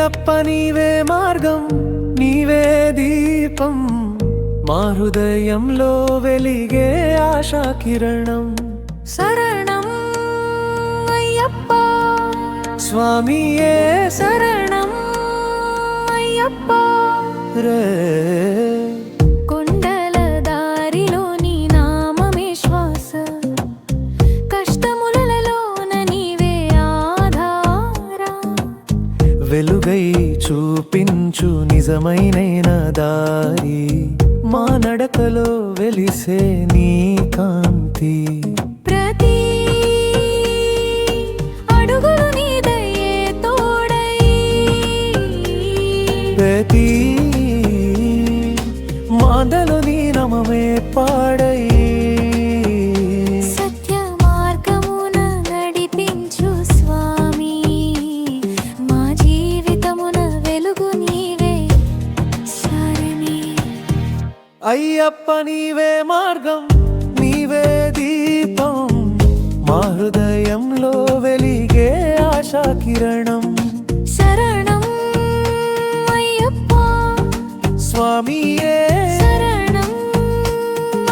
అయ్యప్ప నీవే మార్గం నీవే దీపం మా హృదయంలో వెలిగే ఆశా కిరణం శరణం అయ్యప్ప స్వామియే శరణం అయ్యప్ప రే కొండల దారిలో నీ నామమే శ్వాస కష్టములలోన నీవే ఆధార వెలుగై చూపించు నిజమైన దారి మా నడకలో వెలిసే నీ కాంతి ప్రతి అడుగులు నీ దయే తోడై ప్రతి మాటలు నీ నామమే పాడై సత్య మార్గమున నడిపించు స్వామి మా జీవితమున వెలుగు నీవే శరణి అయ్యప్ప నీవే మార్గం నీవే దీపం మా హృదయంలో వెలిగే ఆశా కిరణం శరణం అయ్యప్ప స్వామియే శరణం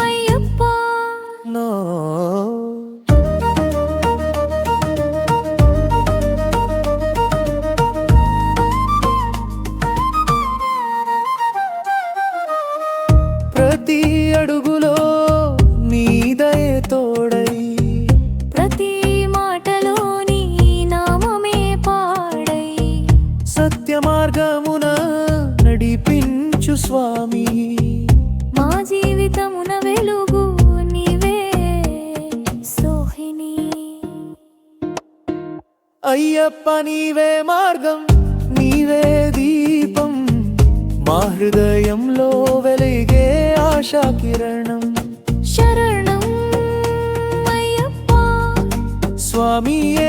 అయ్యప్ప నో ప్రతి అడుగులో నీ దయే తోడై ప్రతి మాటలో నీ నామమే పాడై సత్య మార్గమున నడిపించు స్వామి మా జీవితమున వెలుగు నీవే సోహిని అయ్యప్ప నీవే మార్గం నీవే దీపం మా హృదయంలో వెలిగే ఆశా కిరణం శరణం అయ్యప్ప స్వామియే